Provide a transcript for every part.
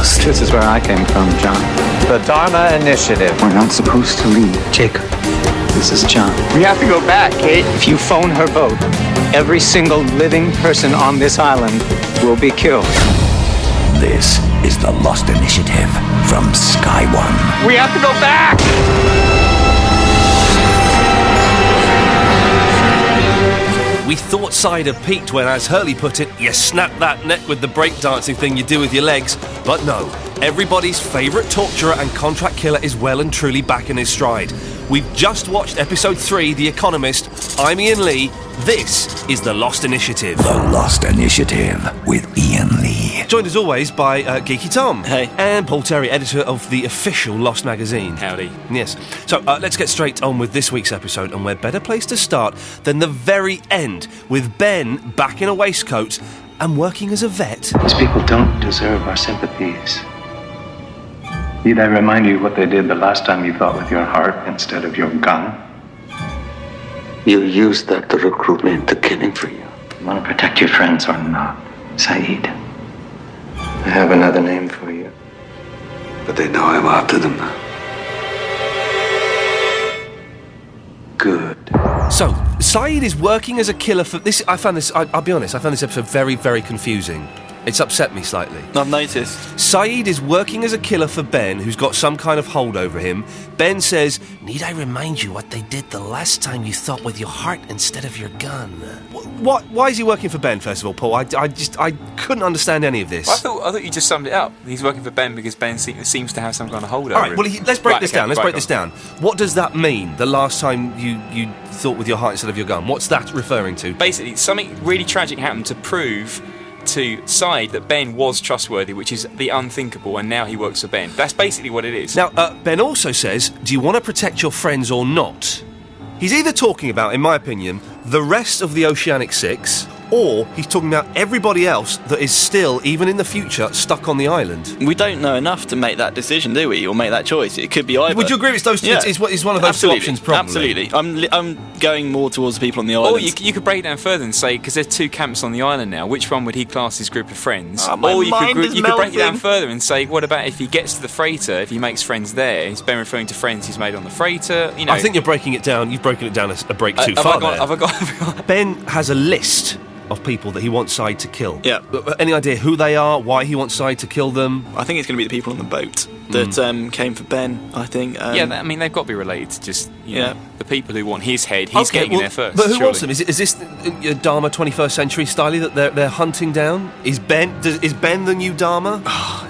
lost. This is where I came from, John. The Dharma Initiative. We're not supposed to leave. Jacob, this is John. We have to go back, Kate. If you phone her boat, every single living person on this island will be killed. This is the Lost Initiative from Sky One. We have to go back! We thought Saeed had peaked when, as Hurley put it, you snap that neck with the breakdancing thing you do with your legs. But no, everybody's favourite torturer and contract killer is well and truly back in his stride. We've just watched episode 3, The Economist. I'm Ian Lee. This is The Lost Initiative. The Lost Initiative with Ian Lee. Joined as always by Geeky Tom. Hey. And Paul Terry, editor of the official Lost magazine. Howdy. Yes. So let's get straight on with this week's episode, and where better place to start than the very end, with Ben back in a waistcoat and working as a vet. These people don't deserve our sympathies. Need I remind you what they did the last time you thought with your heart instead of your gun? You used that to recruit me into killing for you. You want to protect your friends or not, Saeed? I have another name for you. But they know I'm after them now. Good. So, Saeed is working as a killer for this. I'll be honest, I found this episode very, very confusing. It's upset me slightly. I've noticed. Saeed is working as a killer for Ben, who's got some kind of hold over him. Ben says, "Need I remind you what they did the last time you thought with your heart instead of your gun?" Why is he working for Ben, first of all, Paul? I couldn't understand any of this. I thought you just summed it up. He's working for Ben because Ben seems to have some kind of hold over All right, him. well, let's break this down. Let's break this down. What does that mean, the last time you thought with your heart instead of your gun? What's that referring to? Basically, something really tragic happened to prove to Saeed that Ben was trustworthy, which is the unthinkable, and now he works for Ben. That's basically what it is. Now, Ben also says, do you want to protect your friends or not? He's either talking about, in my opinion, the rest of the Oceanic Six, or he's talking about everybody else that is still, even in the future, stuck on the island. We don't know enough to make that decision, do we? Or make that choice. It could be either. Would you agree it's those? Yeah. It's one of those two options, probably. Absolutely. I'm going more towards the people on the island. Or you could break it down further and say, because there's two camps on the island now, which one would he class his group of friends? My or you mind could is break it down melting. further and say, what about if he gets to the freighter, if he makes friends there? Is Ben referring to friends he's made on the freighter? You know, I think you're breaking it down. You've broken it down a break too have far I got, there. have I got Ben has a list of people that he wants Saeed to kill. Yeah. Any idea who they are, why he wants Saeed to kill them? I think it's going to be the people on the boat that came for Ben, I think. I mean, they've got to be related to just, you know, the people who want his head, he's Okay, getting in there first. But who surely. wants them? Is this Dharma 21st century style that they're hunting down? Is Ben the new Dharma?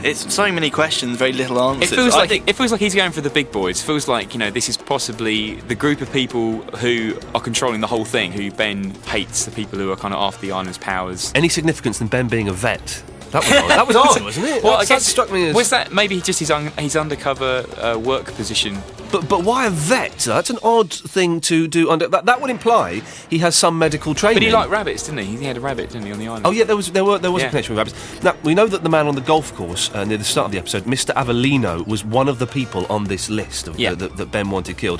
It's so many questions, very little answers. It feels like he's going for the big boys. It feels like, you know, this is possibly the group of people who are controlling the whole thing, who Ben hates, the people who are kind of after the island's powers. Any significance in Ben being a vet? That was odd, wasn't it? Well, I that guess struck me as... Was that maybe just his undercover work position? But why a vet? That's an odd thing to do. That would imply he has some medical training. But he liked rabbits, didn't he? He had a rabbit, didn't he, on the island? Oh yeah, there was a connection with rabbits. Now we know that the man on the golf course near the start of the episode, Mr. Avellino, was one of the people on this list of that Ben wanted killed.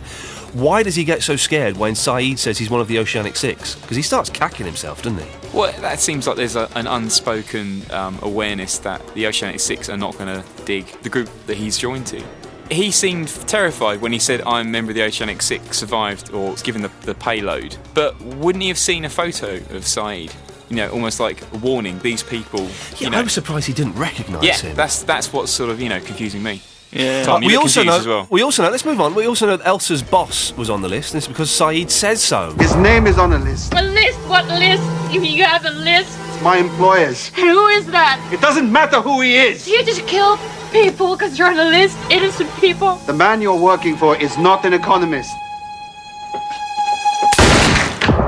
Why does he get so scared when Saeed says he's one of the Oceanic Six? Because he starts cacking himself, doesn't he? Well, that seems like there's an unspoken awareness that the Oceanic Six are not going to dig the group that he's joined to. He seemed terrified when he said, I'm a member of the Oceanic Six, survived, or was given the payload. But wouldn't he have seen a photo of Saeed? You know, almost like a warning, these people... Yeah, you know, I was surprised he didn't recognise him. That's what's sort of, you know, confusing me. Yeah. Tom, we also know. as well. We also know. Let's move on. We also know that Elsa's boss was on the list, and it's because Saeed says so. His name is on a list. A list? What list? You have a list? It's my employers. Who is that? It doesn't matter who he is. You just kill people because you're on a list? Innocent people? The man you're working for is not an economist.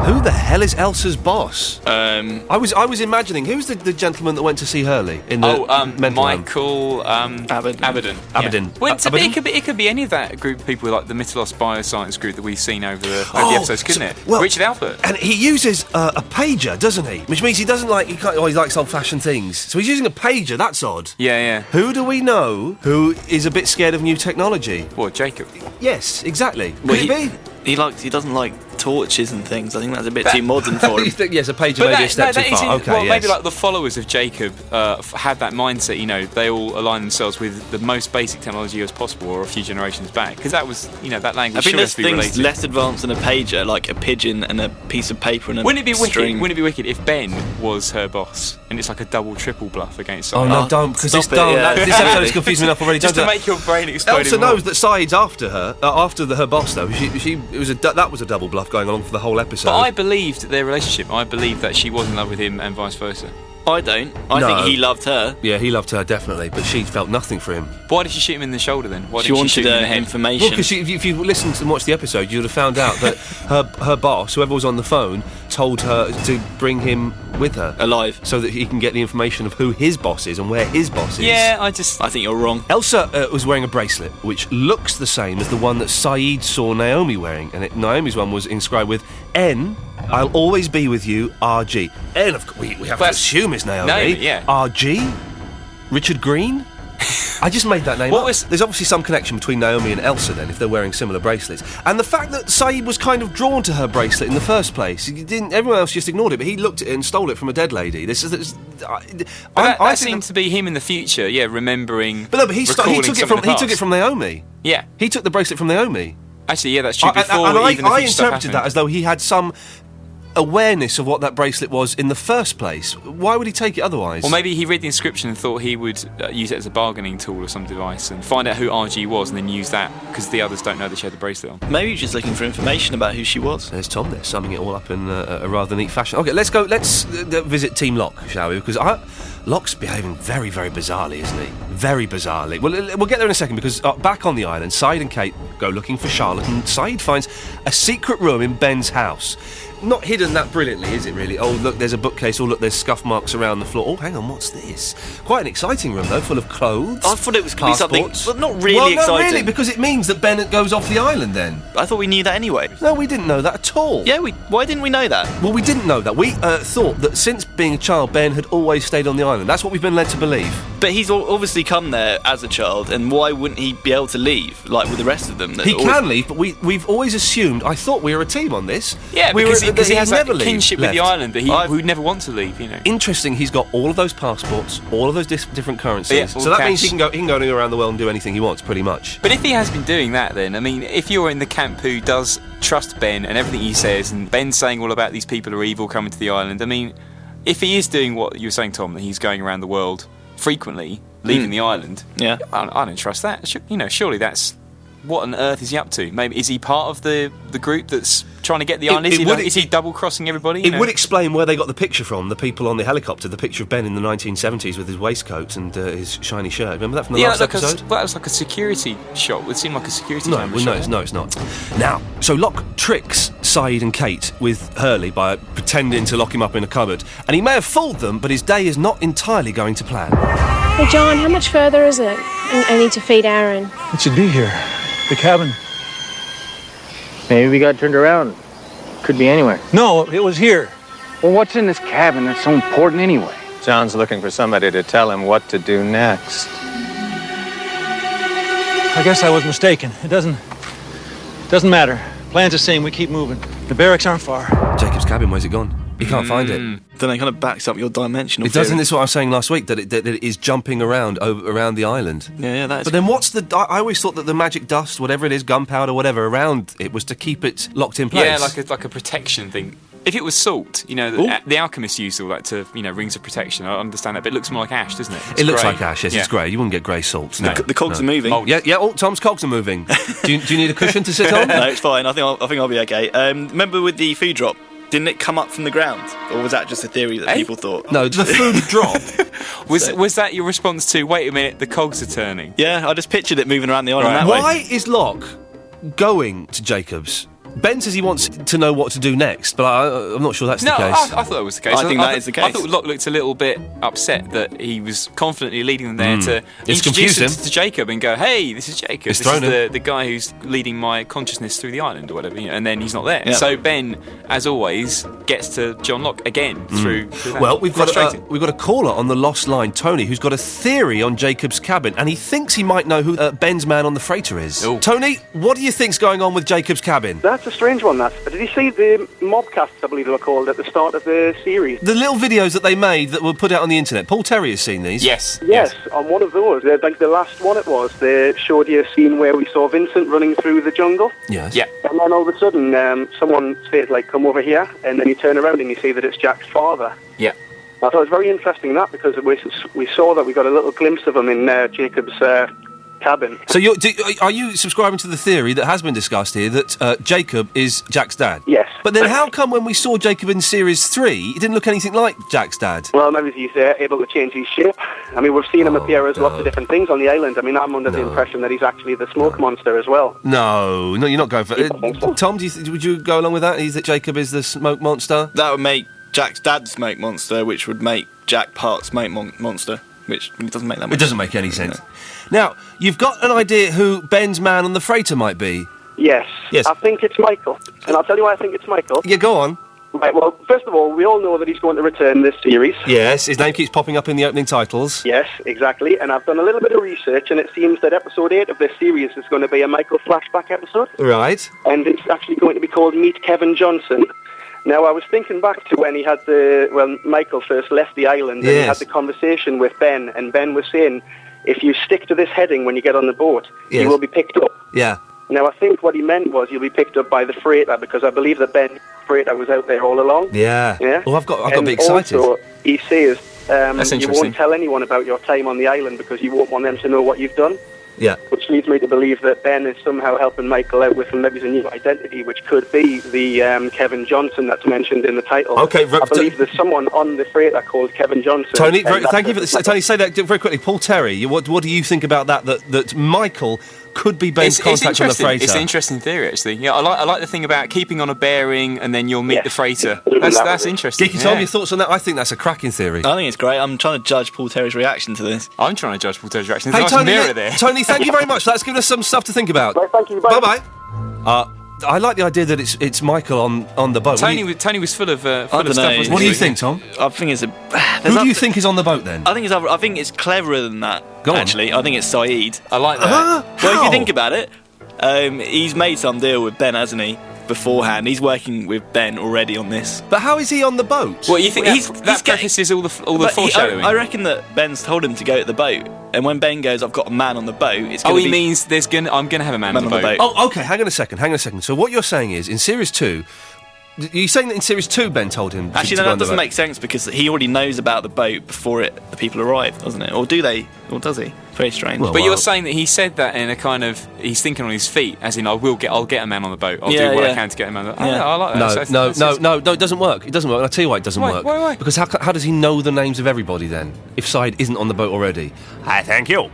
Who the hell is Elsa's boss? I was imagining who's the gentleman that went to see Hurley in the mental home? Michael Abaddon. Abaddon. Well, Abaddon? it could be any of that group of people, like the Mythos Bioscience group that we've seen over the episodes, couldn't it? Well, Richard Alpert. And he uses a pager, doesn't he? Which means he doesn't he likes old-fashioned things. So he's using a pager. That's odd. Yeah. Who do we know who is a bit scared of new technology? What, Jacob? Yes, exactly. Could it be? He doesn't like torches and things. I think that's a bit too modern for him. Yes, a page maybe a step too far. Okay, well, yes. maybe like the followers of Jacob had that mindset. You know, they all align themselves with the most basic technology as possible, or a few generations back, because that was, you know, that language. I think there's sure has to be things related. less advanced than a pager, like a pigeon and a piece of paper and a Wouldn't it be string. wicked? Wouldn't it be wicked if Ben was her boss and it's like a double, triple bluff against? Oh no, don't, because this episode is confusing enough already. Just to make your brain explode. Elsa knows that Saeed's after her, after her boss though. That was a double bluff going along for the whole episode. But I believed their relationship. I believed that she was in love with him and vice versa. I don't. I think he loved her. Yeah, he loved her definitely, but she felt nothing for him. Why did she shoot him in the shoulder then? Why She didn't wanted shoot him in the head? information. Well, because if you listened and watched the episode, you'd have found out that her boss, whoever was on the phone, told her to bring him with her. Alive. So that he can get the information of who his boss is and where his boss is. Yeah, I think you're wrong. Elsa was wearing a bracelet which looks the same as the one that Saeed saw Naomi wearing, and Naomi's one was inscribed with N. I'll always be with you, RG. N, of course, we have to assume it's Naomi. Naomi, yeah. RG? Richard Green? I just made that name up. There's obviously some connection between Naomi and Elsa then, if they're wearing similar bracelets. And the fact that Saeed was kind of drawn to her bracelet in the first place, everyone else just ignored it, but he looked at it and stole it from a dead lady. That seemed to be him in the future, yeah, remembering. But no, but he took it from Naomi. Yeah. He took the bracelet from Naomi. Actually, yeah, that's true. Before I interpreted that as though he had some awareness of what that bracelet was in the first place. Why would he take it otherwise? Or maybe he read the inscription and thought he would use it as a bargaining tool or some device and find out who RG was and then use that because the others don't know that she had the bracelet on. Maybe he was just looking for information about who she was. There's Tom there, summing it all up in a rather neat fashion. Okay, let's visit Team Locke, shall we? Because Locke's behaving very, very bizarrely, isn't he? Very bizarrely. Well, we'll get there in a second because back on the island, Saeed and Kate go looking for Charlotte and Saeed finds a secret room in Ben's house. Not hidden that brilliantly, is it really? Oh, look, there's a bookcase. Oh, look, there's scuff marks around the floor. Oh, hang on, what's this? Quite an exciting room, though, full of clothes. I thought it was going to be something, but not really well, exciting. Not really, because it means that Ben goes off the island then. I thought we knew that anyway. No, we didn't know that at all. Yeah, why didn't we know that? Well, we didn't know that. We thought that since being a child, Ben had always stayed on the island. That's what we've been led to believe. But he's obviously come there as a child, and why wouldn't he be able to leave, like with the rest of them? He can leave, but we've always assumed, I thought we were a team on this. Yeah, because he has never that kinship with the island that he would never want to leave, you know. Interesting, he's got all of those passports, all of those different currencies. Yeah, so that means he can go around the world and do anything he wants, pretty much. But if he has been doing that, then, I mean, if you're in the camp who does trust Ben and everything he says, and Ben's saying all about these people are evil coming to the island, I mean, if he is doing what you were saying, Tom, that he's going around the world frequently, leaving the island, yeah, I don't trust that. Surely that's... What on earth is he up to? Maybe is he part of the group that's trying to get the island? Is he double-crossing everybody? It would explain where they got the picture from, the people on the helicopter, the picture of Ben in the 1970s with his waistcoat and his shiny shirt. Remember that from the last episode? That was like a security shot. It seemed like a security camera shot. No, it's not. Now, so Locke tricks Saeed and Kate with Hurley by pretending to lock him up in a cupboard. And he may have fooled them, but his day is not entirely going to plan. Hey, John, how much further is it? I need to feed Aaron. It should be here. The cabin. Maybe we got turned around. Could be anywhere. No, it was here. Well, what's in this cabin that's so important anyway? John's looking for somebody to tell him what to do next. I guess I was mistaken. It doesn't matter. Plan's the same. We keep moving. The barracks aren't far. Jacob's cabin, where's it gone? He can't find it. Then it kind of backs up your dimensional theory. Doesn't this what I was saying last week, that it is jumping around the island? Yeah, that is. But then what's I always thought that the magic dust, whatever it is, gunpowder, whatever, around it was to keep it locked in place. Yeah, like a protection thing. If it was salt, you know, the alchemists used all that to, rings of protection. I understand that, but it looks more like ash, doesn't it? It looks like ash, yes, it's grey. You wouldn't get grey salt. No. The cogs are moving. Oh, yeah, Tom's cogs are moving. do you need a cushion to sit on? No, it's fine. I think I'll be okay. Remember with the food drop? Didn't it come up from the ground? Or was that just a theory that people thought? No, the food drop. Was that your response to, wait a minute, the cogs are turning? Yeah, I just pictured it moving around the island that way. Why is Locke going to Jacob's? Ben says he wants to know what to do next, but I'm not sure that's the case. No, I thought that was the case. I think that is the case. I thought Locke looked a little bit upset that he was confidently leading them there to introduce him to Jacob and go, hey, this is Jacob. This is the guy who's leading my consciousness through the island or whatever, and then he's not there. Yeah. So Ben, as always, gets to John Locke again through that. Well, we've got a caller on the lost line, Tony, who's got a theory on Jacob's cabin, and he thinks he might know who Ben's man on the freighter is. Ooh. Tony, what do you think's going on with Jacob's cabin? That's That's a strange one, that. Did you see the mobcasts, I believe they were called, at the start of the series? The little videos that they made that were put out on the internet. Paul Terry has seen these. Yes. Yes, on one of those, like the last one it was, they showed you a scene where we saw Vincent running through the jungle. Yes. Yeah. And then all of a sudden, someone says, like, come over here, and then you turn around and you see that it's Jack's father. Yeah. I thought it was very interesting, that, because we saw that we got a little glimpse of him in Jacob's cabin. So are you subscribing to the theory that has been discussed here that Jacob is Jack's dad? Yes. But then how come when we saw Jacob in Series 3, he didn't look anything like Jack's dad? Well, maybe he's able to change his shape. I mean, we've seen him appear as lots of different things on the island. I mean, I'm under the impression that he's actually the smoke monster as well. No, you're not going for it. So. Tom, would you go along with that? That Jacob is the smoke monster? That would make Jack's dad smoke monster, which would make Jack part smoke monster, which doesn't make that much sense. It doesn't make any sense. Now, you've got an idea who Ben's man on the freighter might be? Yes. I think it's Michael. And I'll tell you why I think it's Michael. Yeah, go on. Right, well, first of all, we all know that he's going to return this series. Yes, his name keeps popping up in the opening titles. Yes, exactly. And I've done a little bit of research, and it seems that episode 8 of this series is going to be a Michael flashback episode. Right. And it's actually going to be called Meet Kevin Johnson. Now, I was thinking back to when he had Michael first left the island, and he had the conversation with Ben, and Ben was saying, if you stick to this heading when you get on the boat, you will be picked up. Yeah. Now, I think what he meant was you'll be picked up by the freighter, because I believe that Ben's freighter was out there all along. Yeah. Yeah. Well, I've got to be excited. Also, he says you interesting. won't tell anyone about your time on the island because you won't want them to know what you've done. Yeah. Which leads me to believe that Ben is somehow helping Michael out with maybe a new identity, which could be the Kevin Johnson that's mentioned in the title. Okay, I believe there's someone on the freighter called Kevin Johnson. Tony, thank you for this. Tony, say that very quickly. Paul Terry, what do you think about that? That Michael could be Ben's contact on the freighter? It's an interesting theory, actually. Yeah, I like the thing about keeping on a bearing and then you'll meet the freighter. That's interesting. Geeky Tom, your thoughts on that? I think that's a cracking theory. I think it's great. I'm trying to judge Paul Terry's reaction to this. I'm trying to judge Paul Terry's reaction. Hey, There's a nice Tony, mirror there. Tony, thank you very much. That's given us some stuff to think about. Right, thank you. Bye. Bye-bye. I like the idea that it's Michael on the boat. Tony was full of stuff. What do you think, Tom? I think it's Who do you think is on the boat then? I think it's cleverer than that. Go on. Actually, I think it's Saeed. I like that. Well, if you think about it, he's made some deal with Ben, hasn't he? Beforehand, he's working with Ben already on this. But how is he on the boat? Well, you think that prefaces all the foreshadowing? I reckon that Ben's told him to go to the boat, and when Ben goes, "I've got a man on the boat," it's going to he means I'm going to have a man on the boat. Oh, okay. Hang on a second. So what you're saying is, in Series 2, you're saying that in Series 2 Ben told him Actually, no, that doesn't make sense because he already knows about the boat before the people arrive, doesn't it? Or do they? Or does he? Very strange. But you're saying that he said that in a kind of he's thinking on his feet, as in I'll get a man on the boat. I'll do what I can to get a man on the boat. I like that. No, it doesn't work. It doesn't work. And I'll tell you why it doesn't work. Why? Because how does he know the names of everybody then, if Saeed isn't on the boat already? Thank you.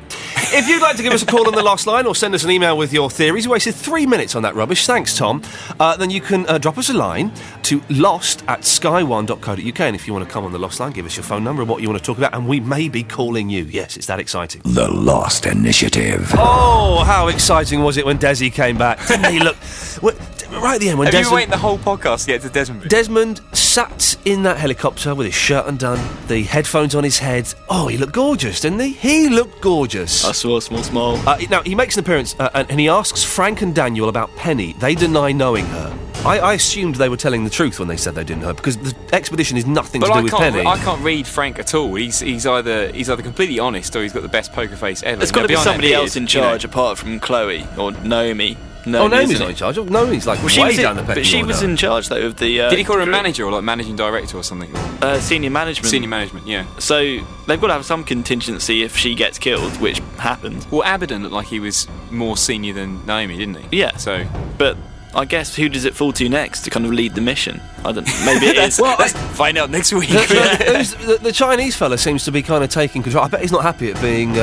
If you'd like to give us a call on the Lost Line or send us an email with your theories, you wasted 3 minutes on that rubbish. Thanks, Tom. Then you can drop us a line to lost@sky1.co.uk, and if you want to come on the Lost Line, give us your phone number and what you want to talk about, and we may be calling you. Yes, it's that exciting. The Lost Initiative. Oh, how exciting was it when Desi came back? Didn't he look... Right at the end, when Have you waited the whole podcast to get to Desmond? Desmond sat in that helicopter with his shirt undone, the headphones on his head. Oh, he looked gorgeous, didn't he? He looked gorgeous. I saw a small smile. Now, he makes an appearance and he asks Frank and Daniel about Penny. They deny knowing her. I assumed they were telling the truth when they said they didn't know her, because the expedition is nothing to do with Penny. I can't read Frank at all. He's either completely honest or he's got the best poker face ever. There's got to be somebody else in charge apart from Chloe or Naomi. Naomi's not in charge. Naomi's like way down the pecking order. But she was in charge though of the. Did he call her a manager or like managing director or something? Senior management. Senior management, yeah. So they've got to have some contingency if she gets killed, which happened. Well, Abaddon looked like he was more senior than Naomi, didn't he? Yeah. So, but I guess who does it fall to next to kind of lead the mission? I don't know. Maybe it is. Well, let's find out next week. The Chinese fella seems to be kind of taking control. I bet he's not happy at being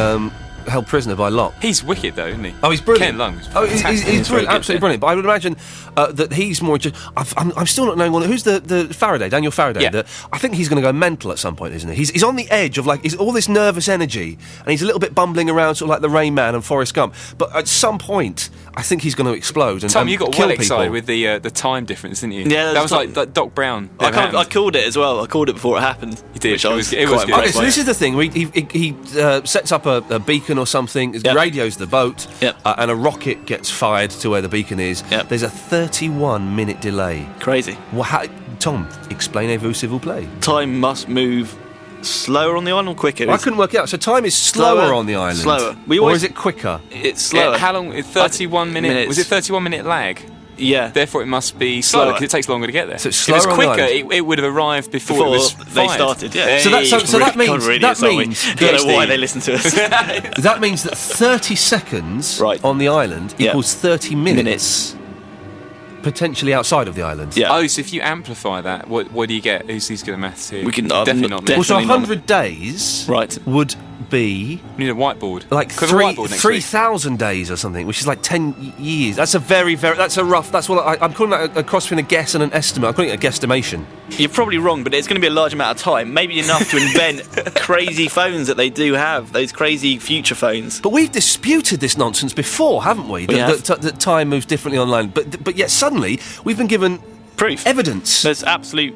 held prisoner by Locke. He's wicked though, isn't he? Oh, he's brilliant. Ken Lung. He's brilliant, absolutely brilliant. But I would imagine that he's more. I'm still not knowing who's the Faraday, Daniel Faraday. Yeah. I think he's going to go mental at some point, isn't he? He's on the edge of he's all this nervous energy, and he's a little bit bumbling around, sort of like the Rain Man and Forrest Gump. But at some point, I think he's going to explode and Tom, you got kill well excited people. with the time difference, didn't you? Yeah, that was like Doc Brown. I called it as well. I called it before it happened. You did. It was good. Okay, so this is the thing. He sets up a beacon or something, radios the boat, and a rocket gets fired to where the beacon is. Yep. There's a 31-minute delay. Crazy. Well, Tom, explain a vous s'il vous plaît. Time must move slower on the island or quicker? I couldn't work it out. So time is slower on the island. Slower. Or is it quicker? It's slower. How long? 31 minutes. Was it 31-minute lag? Yeah. Therefore, it must be slower because it takes longer to get there. So it's slower if it was on the quicker, island. it would have arrived before it was they fired. started. Yeah. So that means I don't know why they listen to us. That means that 30 seconds on the island equals 30 minutes. Potentially outside of the island. Yeah. Oh, so if you amplify that, what do you get? Who's good at maths here? We can definitely not. Well, so 100 days would be... We need a whiteboard. Like 3,000 days or something, which is like 10 years. That's a that's a rough... That's what I'm calling that a cross between a guess and an estimate. I'm calling it a guesstimation. You're probably wrong, but it's going to be a large amount of time. Maybe enough to invent crazy phones that they do have. Those crazy future phones. But we've disputed this nonsense before, haven't we? That time moves differently online. But yet suddenly we've been given proof, evidence. There's absolute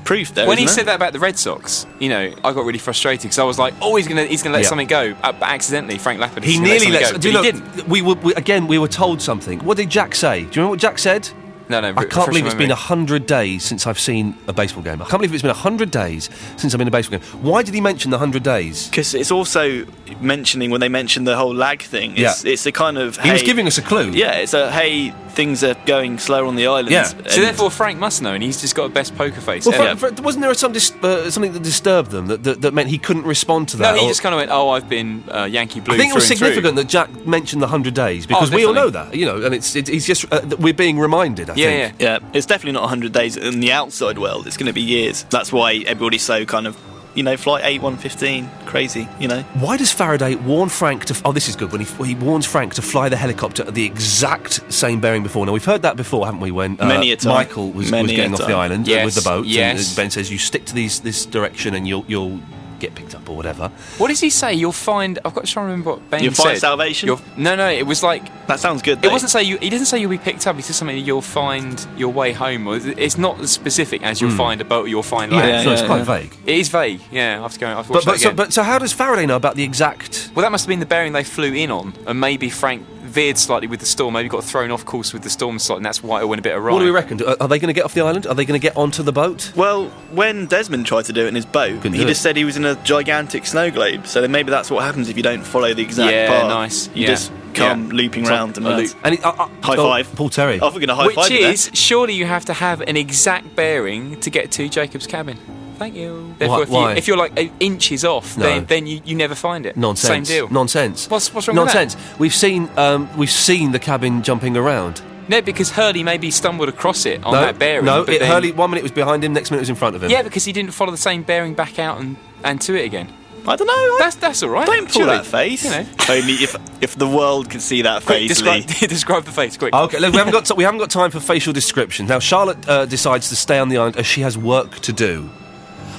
proof there. When he said that about the Red Sox, I got really frustrated because I was like, "Oh, he's gonna let something go." But accidentally, Frank Lampard. He nearly let something go. He didn't. We were told something. What did Jack say? Do you remember what Jack said? No. I can't believe it's been 100 days since I've seen a baseball game. I can't believe it's been 100 days since I've been in a baseball game. Why did he mention the 100 days? Because it's also mentioning when they mentioned the whole lag thing. It's a kind of... He was giving us a clue. Yeah, it's a, hey, things are going slower on the island. Yeah. So therefore Frank must know, and he's just got a best poker face. Well, wasn't there something that disturbed them that meant he couldn't respond to that? No, he just kind of went, I've been Yankee Blue. I think it was significant that Jack mentioned the 100 days because we all know that, and he's just we're being reminded. I think. Yeah. It's definitely not 100 days in the outside world. It's going to be years. That's why everybody's so kind of, flight 8115, crazy, Why does Faraday warn Frank to... Oh, this is good. When he warns Frank to fly the helicopter at the exact same bearing before. Now, we've heard that before, haven't we, when Michael was getting off the island with the boat. Yes. And Ben says, you stick to this direction and you'll get picked up or whatever. What does he say? You'll find... I've got to try and remember what Ben said. You'll find salvation? No, it was like... That sounds good, though. It wasn't say he doesn't say you'll be picked up. He says something, you'll find your way home. Or it's not as specific as you'll find a boat or you'll find land. So it's quite vague. It is vague, yeah. I've watched that again. So how does Faraday know about the exact... Well, that must have been the bearing they flew in on, and maybe Frank veered slightly with the storm, maybe got thrown off course with the storm slightly, and that's why it went a bit awry. What do we reckon? Are they going to get off the island? Are they going to get onto the boat? Well, when Desmond tried to do it in his boat, he just said he was in a gigantic snow globe, so then maybe that's what happens if you don't follow the exact path. Yeah, nice. You just come looping round and loop. And high five. Paul Terry. Oh, we're going to high five. Which is, surely you have to have an exact bearing to get to Jacob's cabin. Thank you. Therefore, if you're like inches off, then you never find it. Nonsense. Same deal. Nonsense. What's wrong Nonsense. with that? We've seen the cabin jumping around. No, because Hurley maybe stumbled across it on that bearing. No, Hurley, 1 minute was behind him, next minute was in front of him. Yeah, because he didn't follow the same bearing back out and to it again. I don't know. That's all right. Don't pull that face. Only if the world could see that face. Describe the face, quick. Okay, look, we haven't got time for facial descriptions. Now, Charlotte decides to stay on the island as she has work to do.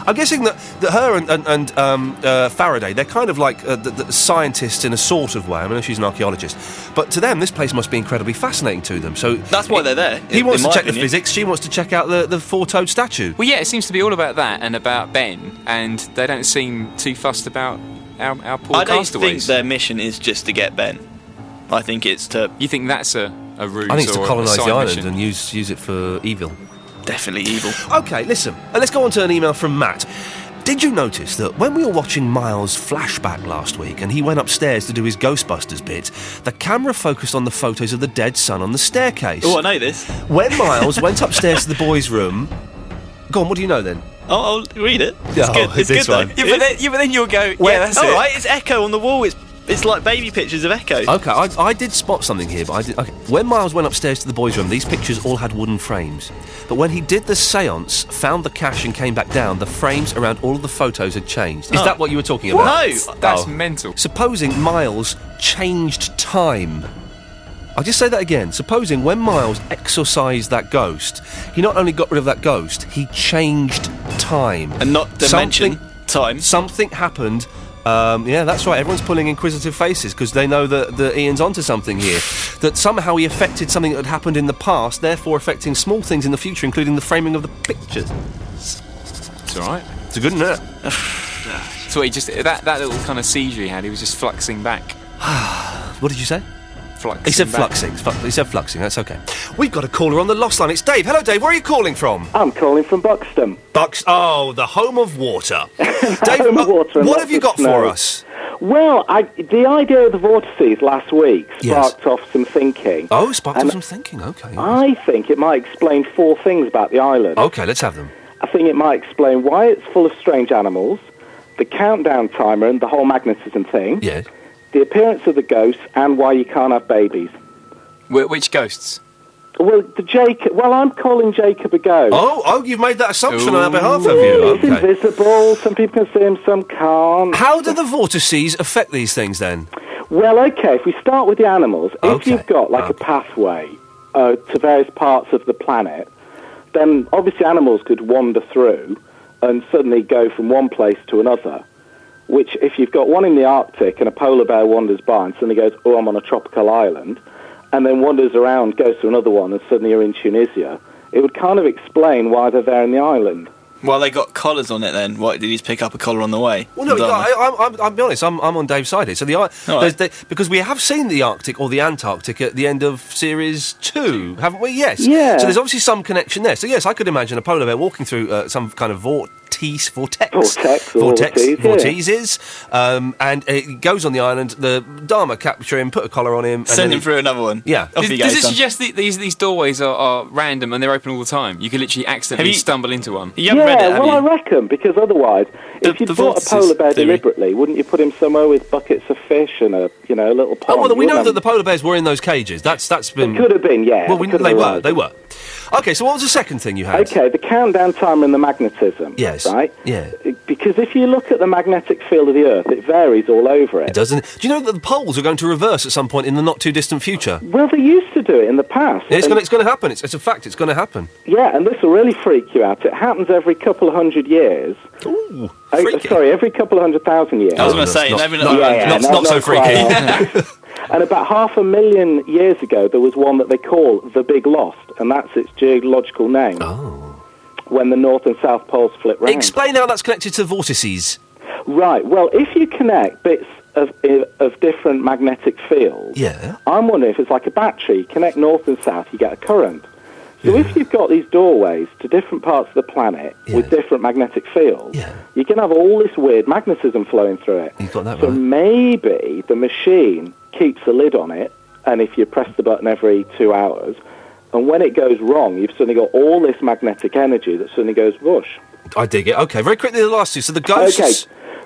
I'm guessing that her and Faraday, they're kind of like the scientists in a sort of way. I mean, she's an archaeologist. But to them, this place must be incredibly fascinating to them. So that's why they're there. He wants to check the physics. She wants to check out the four-toed statue. Well, yeah, it seems to be all about that and about Ben, and they don't seem too fussed about our poor castaways. I don't think their mission is just to get Ben. I think it's to... You think that's a ruse? I think it's to colonise the island mission? and use it for evil. Definitely evil. Okay, listen. Let's go on to an email from Matt. Did you notice that when we were watching Miles' flashback last week and he went upstairs to do his Ghostbusters bit, the camera focused on the photos of the dead son on the staircase? Oh, I know this. When Miles went upstairs to the boys' room... Go on, what do you know then? I'll read it. It's good. It's good, though. Yeah, but then you'll go, that's all it. right, it's Echo on the wall. It's like baby pictures of Echo. Okay, I did spot something here, but I did... Okay. When Miles went upstairs to the boys' room, these pictures all had wooden frames. But when he did the séance, found the cache and came back down, the frames around all of the photos had changed. Is that what you were talking about? No! That's mental. Supposing Miles changed time. I'll just say that again. Supposing when Miles exorcised that ghost, he not only got rid of that ghost, he changed time. And not dimension, time. Something happened Yeah, that's right. Everyone's pulling inquisitive faces because they know that Ian's onto something here. That somehow he affected something that had happened in the past, therefore affecting small things in the future, including the framing of the pictures. It's all right. It's a good, isn't it? So he just that little kind of seizure he had, he was just fluxing back. What did you say? Fluxing. He said back. fluxing. He said fluxing. That's okay. We've got a caller on the lost line. It's Dave. Hello, Dave. Where are you calling from? I'm calling from Buxton. Oh, the home of water. Dave, home of water and what lots have you of got snow. for us? Well, the idea of the vortices last week sparked off some thinking. Oh, sparked off some thinking. Okay. Yes. I think it might explain 4 things about the island. Okay, let's have them. I think it might explain why it's full of strange animals, the countdown timer and the whole magnetism thing. Yes. The appearance of the ghosts and why you can't have babies. Which ghosts? Well, I'm calling Jacob a ghost. Oh, you've made that assumption on our behalf, have you? He's invisible. Some people can see him, some can't. How do the vortices affect these things then? Well, okay, if we start with the animals, if you've got a pathway to various parts of the planet, then obviously animals could wander through and suddenly go from one place to another. Which, if you've got one in the Arctic and a polar bear wanders by and suddenly goes, oh, I'm on a tropical island, and then wanders around, goes to another one, and suddenly you're in Tunisia, it would kind of explain why they're there in the island. Well, they got collars on it then. What, did he just pick up a collar on the way? Well, no, I'll be honest, I'm on Dave's side here. So because we have seen the Arctic or the Antarctic at the end of Series 2, haven't we? Yes. Yeah. So there's obviously some connection there. So yes, I could imagine a polar bear walking through some kind of vortices, and it goes on the island, the Dharma capture him, put a collar on him. Send him through another one. Yeah. Does it suggest that these doorways are random and they're open all the time? You could literally accidentally stumble into one. You haven't read it, have you? I reckon, because otherwise, if you brought a polar bear deliberately, wouldn't you put him somewhere with buckets of fish and a little pond? Oh, well, we know that the polar bears were in those cages. That's been... It could have been, yeah. Well, they were. Okay, so what was the second thing you had? Okay, the countdown timer and the magnetism. Yes. Right? Yeah. Because if you look at the magnetic field of the Earth, it varies all over it. It doesn't. Do you know that the poles are going to reverse at some point in the not-too-distant future? Well, they used to do it in the past. It's going to happen. It's a fact. It's going to happen. Yeah, and this will really freak you out. It happens every couple of 100 years. Ooh, every couple of 100,000 years. I was going to say, not so freaky. And about 500,000 years ago, there was one that they call the Big Lost, and that's its geological name. Oh. When the North and South Poles flip round. Explain how that's connected to vortices. Right, well, if you connect bits of different magnetic fields, I'm wondering if it's like a battery. You connect north and south, you get a current. So if you've got these doorways to different parts of the planet with different magnetic fields, you can have all this weird magnetism flowing through it. You've got that so right. Maybe the machine keeps a lid on it, and if you press the button every 2 hours, and when it goes wrong, you've suddenly got all this magnetic energy that suddenly goes whoosh. I dig it. Okay, very quickly the last two. So the ghosts... Okay,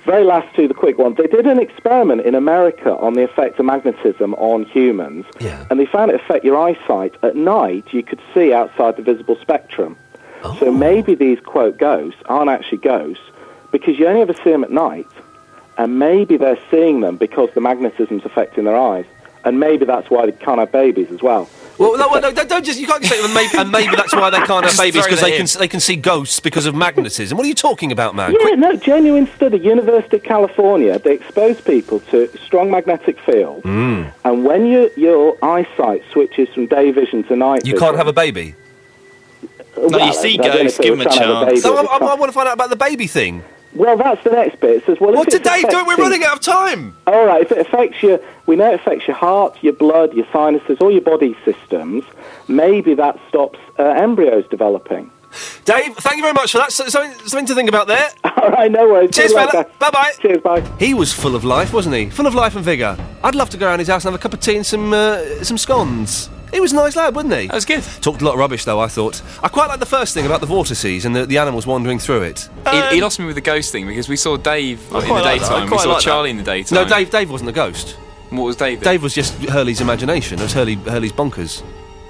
very last two, the quick ones. They did an experiment in America on the effect of magnetism on humans, and they found it affect your eyesight. At night, you could see outside the visible spectrum. Oh. So maybe these, quote, ghosts aren't actually ghosts, because you only ever see them at night, and maybe they're seeing them because the magnetism's affecting their eyes. And maybe that's why they can't have babies as well. Well, no, don't just... You can't say maybe that's why they can't have babies, because they can see ghosts because of magnetism. What are you talking about, man? Yeah, no, genuine study. University of California, they expose people to strong magnetic fields, and when your eyesight switches from day vision to night vision... You can't have a baby? No, you see ghosts, give them a chance. No, I want to find out about the baby thing. Well, that's the next bit. It says, well, what did Dave do? We're running out of time. All right, if it affects we know it affects your heart, your blood, your sinuses, all your body systems. Maybe that stops embryos developing. Dave, thank you very much for that. Something to think about there. All right, no worries. Cheers, fella. Bye-bye. Cheers, bye. He was full of life, wasn't he? Full of life and vigour. I'd love to go around his house and have a cup of tea and some scones. He was a nice lad, wasn't he? That was good. Talked a lot of rubbish, though, I thought. I quite like the first thing about the vortices and the animals wandering through it. He lost me with the ghost thing, because we saw Dave in the daytime. We saw Charlie in the daytime. No, Dave wasn't a ghost. What was Dave then? Dave was just Hurley's imagination. It was Hurley's bonkers.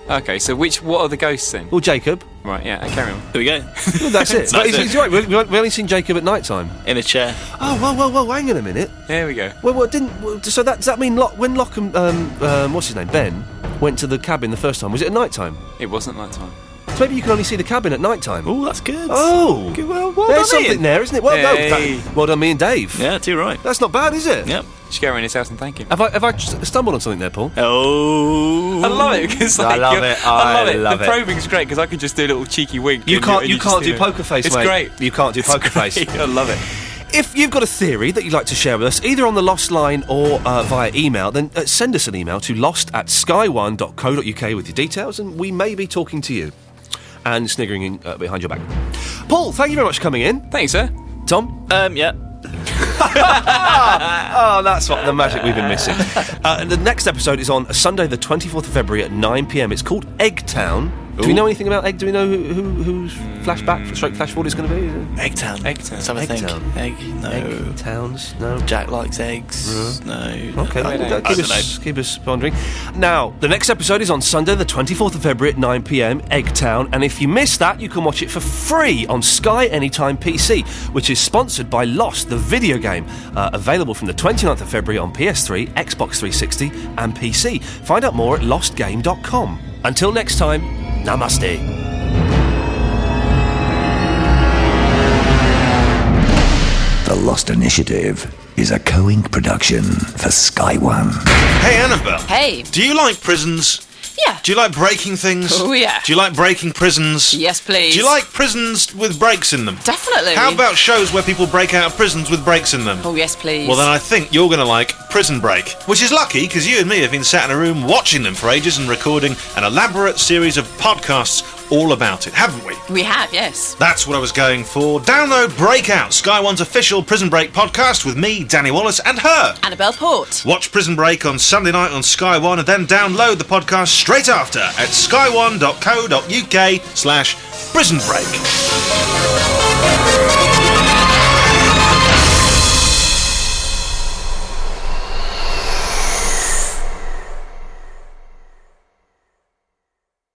Okay, so what are the ghosts then? Well, Jacob. Right, yeah, carry on. Here we go. Well, that's it. He's right. We've only seen Jacob at night time. In a chair. Oh, whoa, hang on a minute. There we go. So does that mean when Locke and, what's his name, Ben, went to the cabin the first time, was it at night time? It wasn't night time. So maybe you can only see the cabin at night time. Oh, that's good. Oh, good. Well there's done, something Ian. there, isn't it? Well, Hey. well done, me and Dave. Yeah, too right. That's not bad, is it? Yep. Just go around his house and thank him. Have I stumbled on something there, Paul? Oh, I love it because I love it. I love the it. probing's great because I can just do a little cheeky wink. You and can't just do poker face, It's mate. great. You can't do poker face. I love it. If you've got a theory that you'd like to share with us, either on the Lost line or via email, then send us an email to lost@sky1.co.uk with your details, and we may be talking to you and sniggering behind your back. Paul, thank you very much for coming in. Thanks, sir. Tom? Yeah. Oh, that's what the magic we've been missing. The next episode is on Sunday, the 24th of February at 9 p.m. It's called Eggtown. Do we know anything about Egg? Do we know whose flashback, stroke flash forward is going to be? Eggtown. Eggtown. Let's have a think. Eggtown. Egg? No. Eggtowns? No. Jack likes eggs? No. Okay, I don't keep us pondering. Now, the next episode is on Sunday, the 24th of February at 9 p.m, Eggtown, and if you miss that, you can watch it for free on Sky Anytime PC, which is sponsored by Lost, the video game, available from the 29th of February on PS3, Xbox 360 and PC. Find out more at lostgame.com. Until next time, namaste. The Lost Initiative is a co-ink production for Sky One. Hey, Annabelle. Hey. Do you like prisons? Yeah. Do you like breaking things? Oh, yeah. Do you like breaking prisons? Yes, please. Do you like prisons with breaks in them? Definitely. How about shows where people break out of prisons with breaks in them? Oh, yes, please. Well, then I think you're going to like Prison Break, which is lucky because you and me have been sat in a room watching them for ages and recording an elaborate series of podcasts all about it, haven't we? We have, yes. That's what I was going for. Download Breakout, Sky One's official Prison Break podcast with me, Danny Wallace, and her, Annabelle Port. Watch Prison Break on Sunday night on Sky One and then download the podcast straight after at sky1.co.uk/Prison Break.